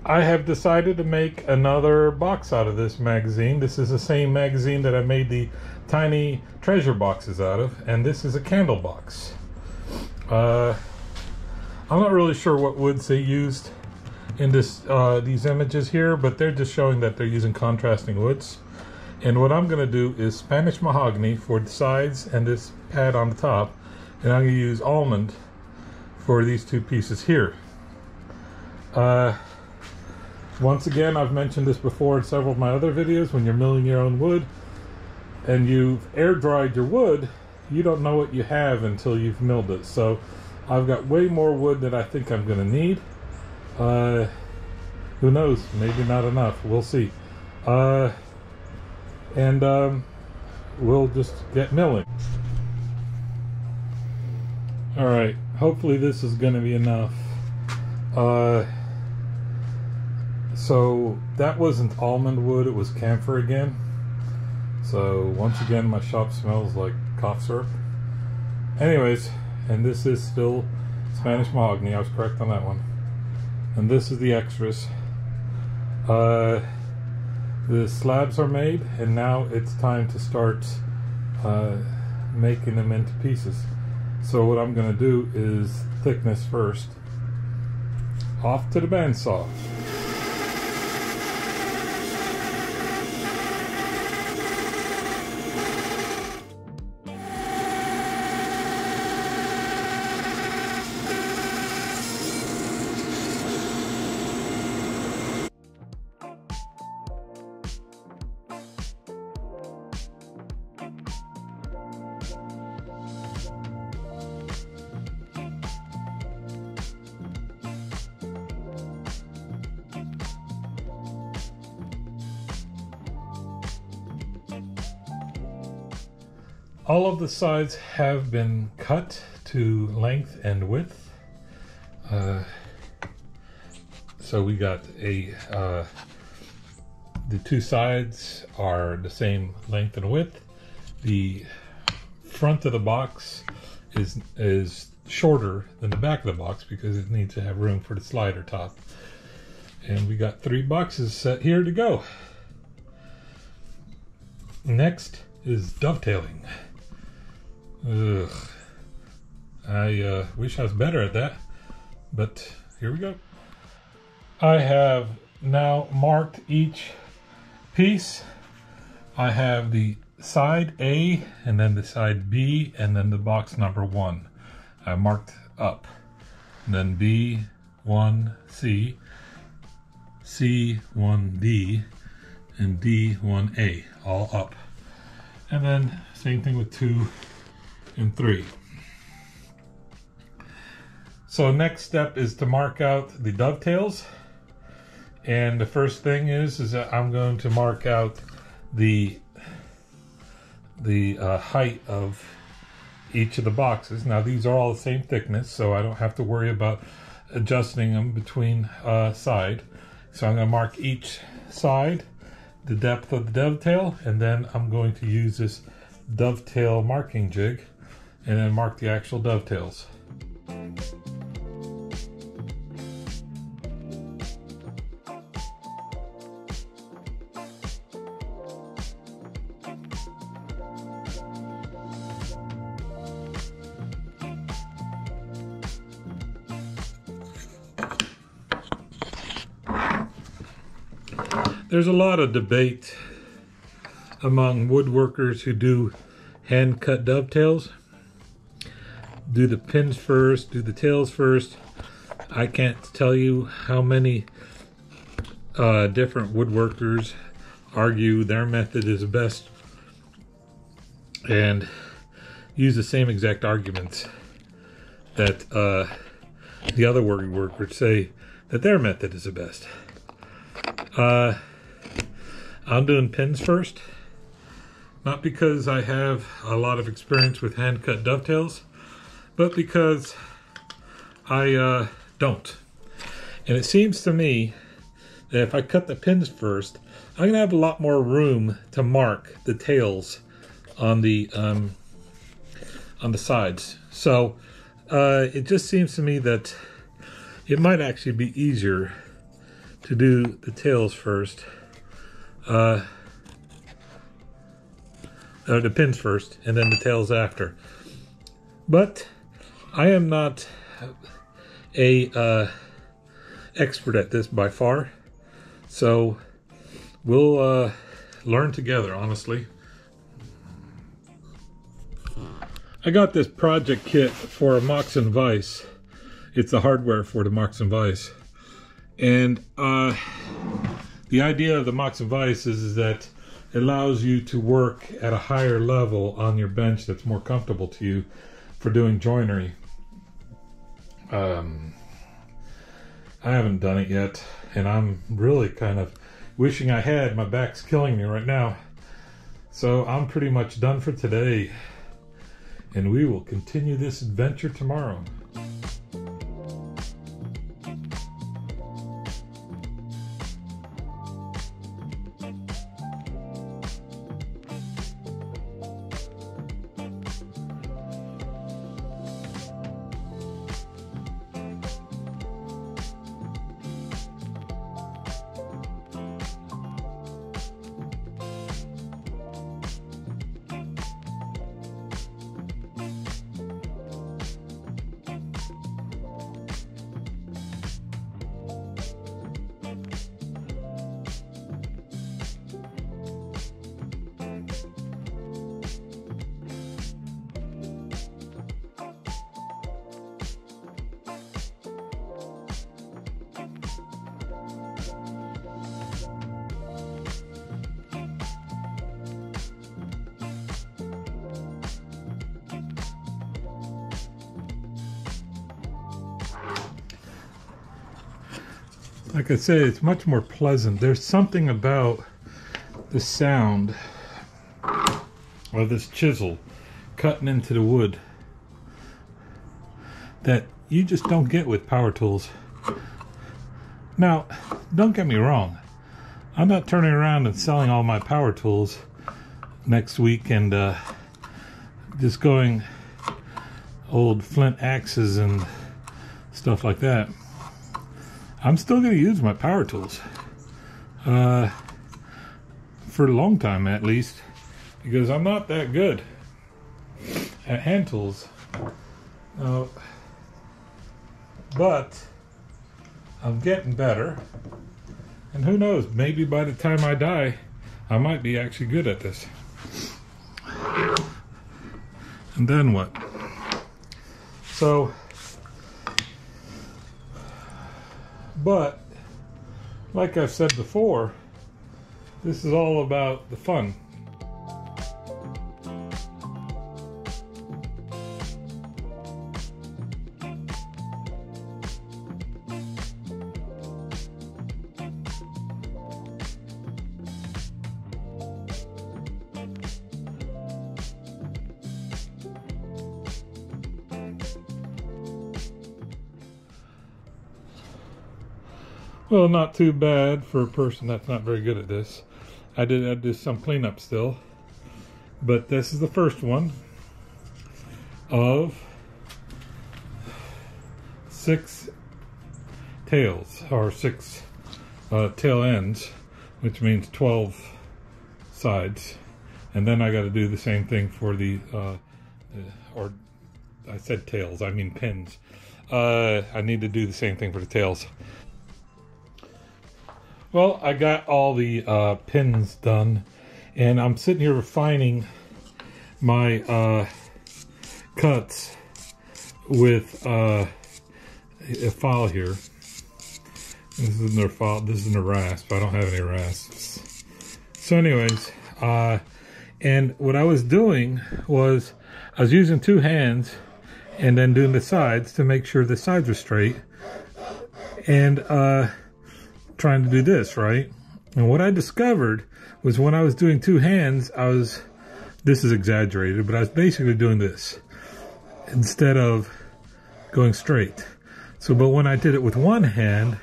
I have decided to make another box out of this magazine. This is the same magazine that I made the tiny treasure boxes out of, and this is a candle box. I'm not really sure what woods they used in this these images here, but they're just showing that they're using contrasting woods. And what I'm going to do is Spanish mahogany for the sides and this pad on the top, and I'm going to use almond for these two pieces here. Once again, I've mentioned this before in several of my other videos. When you're milling your own wood and you've air dried your wood, you don't know what you have until you've milled it. So I've got way more wood than I think I'm going to need. Who knows? Maybe not enough. We'll see. We'll just get milling. Alright, hopefully this is going to be enough. So that wasn't almond wood, it was camphor again. So once again my shop smells like cough syrup. Anyways, and this is still Spanish mahogany, I was correct on that one. And this is the extras. The slabs are made, and now it's time to start making them into pieces. So what I'm going to do is thickness first. Off to the bandsaw. All of the sides have been cut to length and width. So we got the two sides are the same length and width. The front of the box is shorter than the back of the box because it needs to have room for the slider top. And we got 3 boxes set here to go. Next is dovetailing. Ugh. I wish I was better at that, but here we go. I have now marked each piece. I have the side A, and then the side B, and then the box number 1. I marked up. And then B, 1C, C, 1D, and D, 1A, all up. And then same thing with 2 and 3. So next step is to mark out the dovetails, and the first thing is that I'm going to mark out the height of each of the boxes. Now these are all the same thickness, so I don't have to worry about adjusting them between side. So I'm going to mark each side, the depth of the dovetail, and then I'm going to use this dovetail marking jig and then mark the actual dovetails. There's a lot of debate among woodworkers who do hand-cut dovetails. Do the pins first, do the tails first. I can't tell you how many different woodworkers argue their method is best and use the same exact arguments that the other woodworkers say that their method is the best. I'm doing pins first, not because I have a lot of experience with hand-cut dovetails, but because I don't. And it seems to me that if I cut the pins first, I'm gonna have a lot more room to mark the tails on the sides. So it just seems to me that it might actually be easier to do the tails first. The pins first, and then the tails after. But I am not a expert at this by far, so we'll learn together, honestly. I got this project kit for a Mox and Vise. It's the hardware for the Mox and Vise. And the idea of the Mox and Vise is that it allows you to work at a higher level on your bench that's more comfortable to you for doing joinery. I haven't done it yet, and I'm really kind of wishing I had. My back's killing me right now. So I'm pretty much done for today, and we will continue this adventure tomorrow. Like I said, it's much more pleasant. There's something about the sound of this chisel cutting into the wood that you just don't get with power tools. Now, don't get me wrong. I'm not turning around and selling all my power tools next week and just going old flint axes and stuff like that. I'm still going to use my power tools for a long time at least, because I'm not that good at hand tools. But I'm getting better, and who knows, maybe by the time I die I might be actually good at this. And then what? So, but like I've said before, this is all about the fun. Well, not too bad for a person that's not very good at this. I did some cleanup still, but this is the first one of 6 tails, or 6 tail ends, which means 12 sides. And then I got to do the same thing for the, or I said tails, I mean pins. I need to do the same thing for the tails. Well, I got all the pins done, and I'm sitting here refining my cuts with a file here. This isn't a file, this isn't a rasp. I don't have any rasps. So anyways, and what I was doing was I was using 2 hands and then doing the sides to make sure the sides are straight, and trying to do this, right? And what I discovered was when I was doing 2 hands, this is exaggerated, but I was basically doing this instead of going straight. So, but when I did it with 1 hand,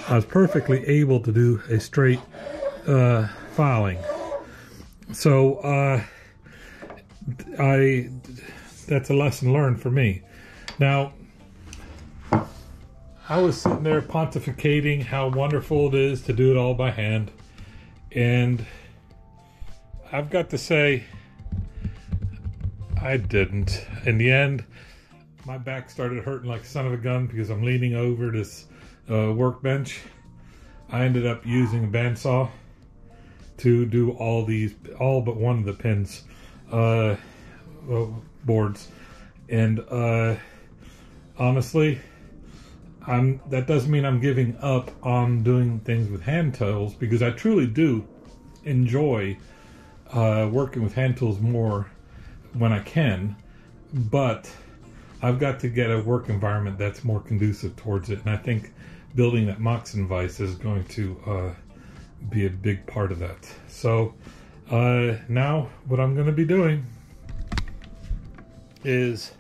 I was perfectly able to do a straight filing. So, that's a lesson learned for me. Now, I was sitting there pontificating how wonderful it is to do it all by hand. And I've got to say, I didn't. In the end, my back started hurting like a son of a gun because I'm leaning over this workbench. I ended up using a bandsaw to do all but one of the pins boards. And honestly, that doesn't mean I'm giving up on doing things with hand tools, because I truly do enjoy working with hand tools more when I can, but I've got to get a work environment that's more conducive towards it, and I think building that Moxon vise is going to be a big part of that. So now what I'm going to be doing is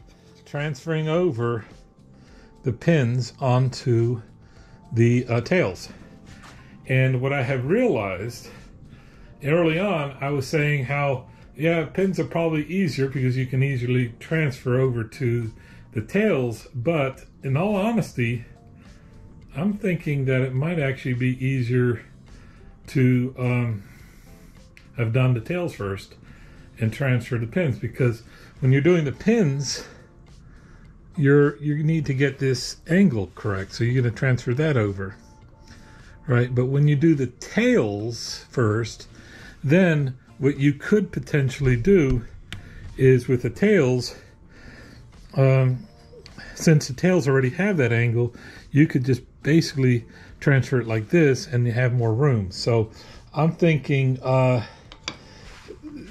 transferring over the pins onto the tails. And what I have realized early on, I was saying how, yeah, pins are probably easier because you can easily transfer over to the tails, but in all honesty, I'm thinking that it might actually be easier to have done the tails first and transfer the pins, because when you're doing the pins, you need to get this angle correct, so you're going to transfer that over, right? But when you do the tails first, then what you could potentially do is with the tails, since the tails already have that angle, you could just basically transfer it like this and you have more room. So I'm thinking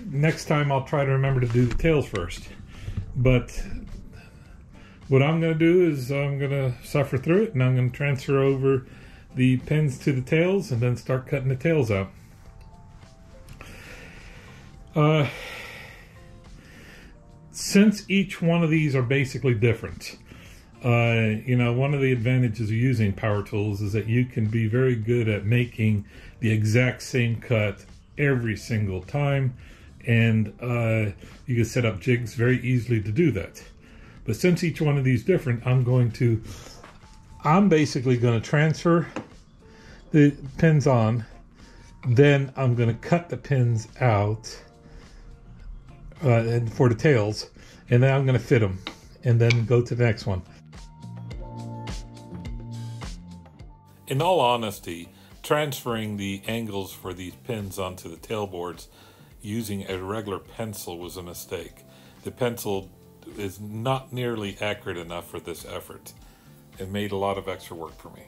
next time I'll try to remember to do the tails first. But what I'm going to do is I'm going to suffer through it, and I'm going to transfer over the pins to the tails and then start cutting the tails out. Since each one of these are basically different, you know, one of the advantages of using power tools is that you can be very good at making the exact same cut every single time, and you can set up jigs very easily to do that. But since each one of these is different, I'm basically going to transfer the pins on, then I'm going to cut the pins out and for the tails, and then I'm going to fit them and then go to the next one. In all honesty, transferring the angles for these pins onto the tail boards using a regular pencil was a mistake. The pencil is not nearly accurate enough for this effort. It made a lot of extra work for me.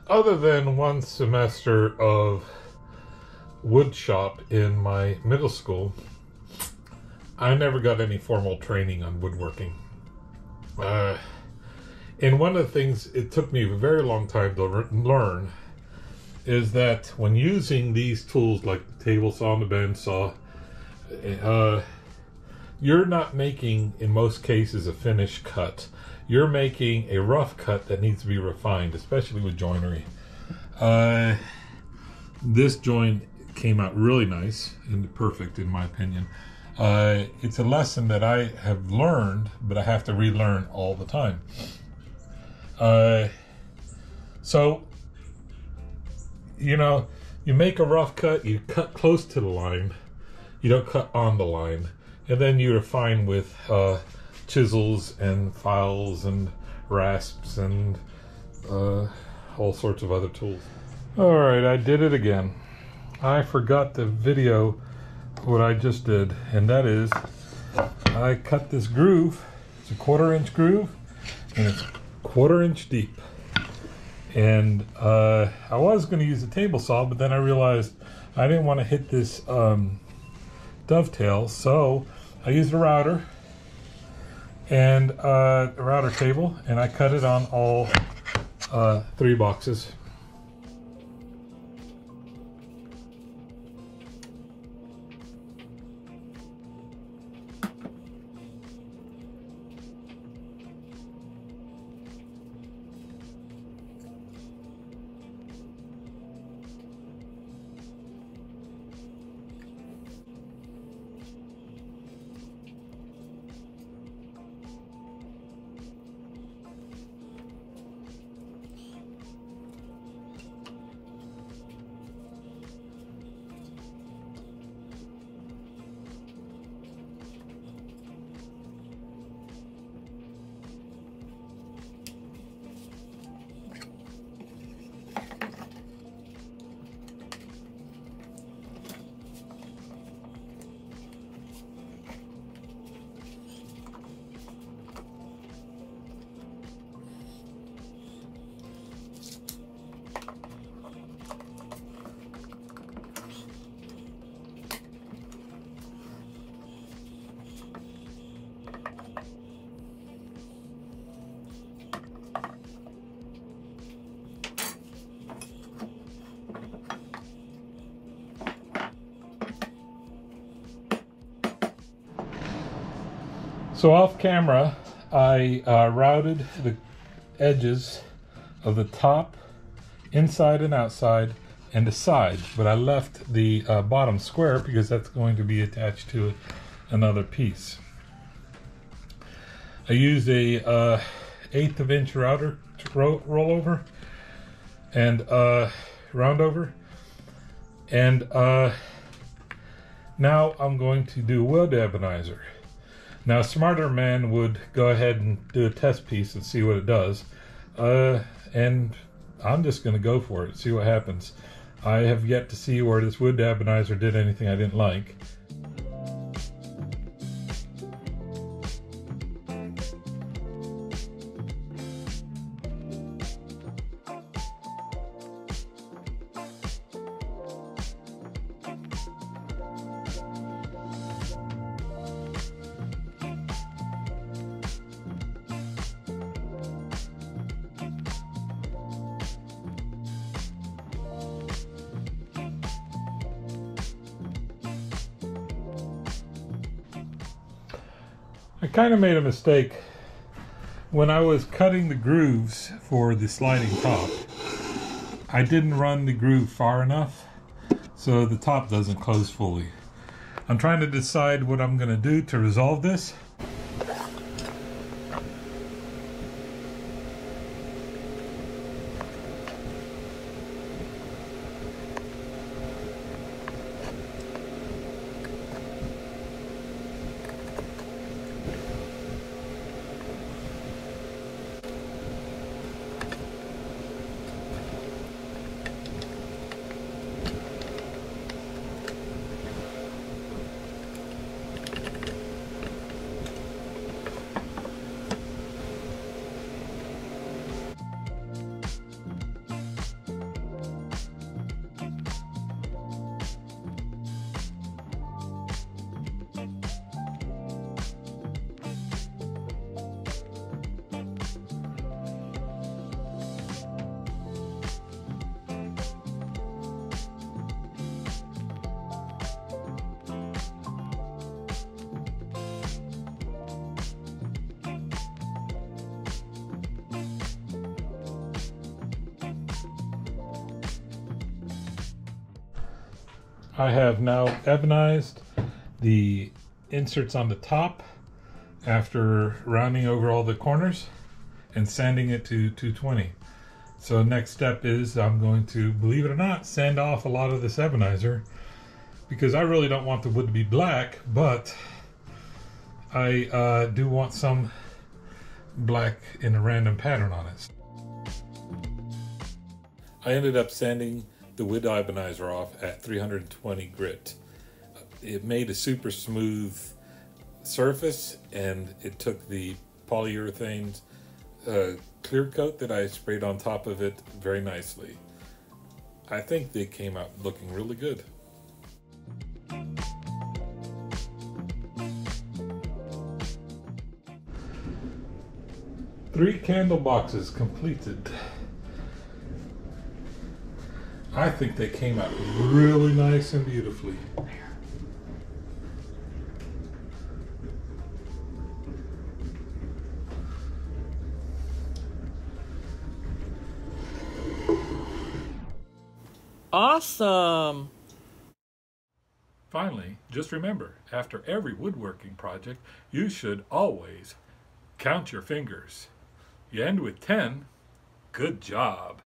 Other than one semester of wood shop in my middle school, I never got any formal training on woodworking. And one of the things it took me a very long time to learn is that when using these tools like the table saw and the bandsaw, you're not making, in most cases, a finished cut. You're making a rough cut that needs to be refined, especially with joinery. This joint came out really nice and perfect, in my opinion. It's a lesson that I have learned, but I have to relearn all the time. So, you know, you make a rough cut, you cut close to the line, you don't cut on the line, and then you refine with chisels and files and rasps and all sorts of other tools. Alright, I did it again. I forgot to video what I just did, and that is I cut this groove. It's a 1/4 inch groove, and it's 1/4 inch deep. And I was going to use a table saw, but then I realized I didn't want to hit this dovetail, so I used a router and a router table, and I cut it on all 3 boxes. So off camera, I routed the edges of the top, inside and outside, and the side, but I left the bottom square because that's going to be attached to another piece. I used a 1/8 of inch router to roll over and round over, and now I'm going to do wood ebonizer. Now a smarter man would go ahead and do a test piece and see what it does, and I'm just going to go for it, see what happens. I have yet to see where this wood ebonizer did anything I didn't like. I kind of made a mistake when I was cutting the grooves for the sliding top. I didn't run the groove far enough so the top doesn't close fully. I'm trying to decide what I'm going to do to resolve this. I have now ebonized the inserts on the top after rounding over all the corners and sanding it to 220. So next step is I'm going to, believe it or not, sand off a lot of this ebonizer because I really don't want the wood to be black, but I do want some black in a random pattern on it. I ended up sanding the wood ebonizer off at 320 grit. It made a super smooth surface, and it took the polyurethane clear coat that I sprayed on top of it very nicely. I think they came out looking really good. Three candle boxes completed. I think they came out really nice and beautifully. Awesome! Finally, just remember, after every woodworking project, you should always count your fingers. You end with 10, good job.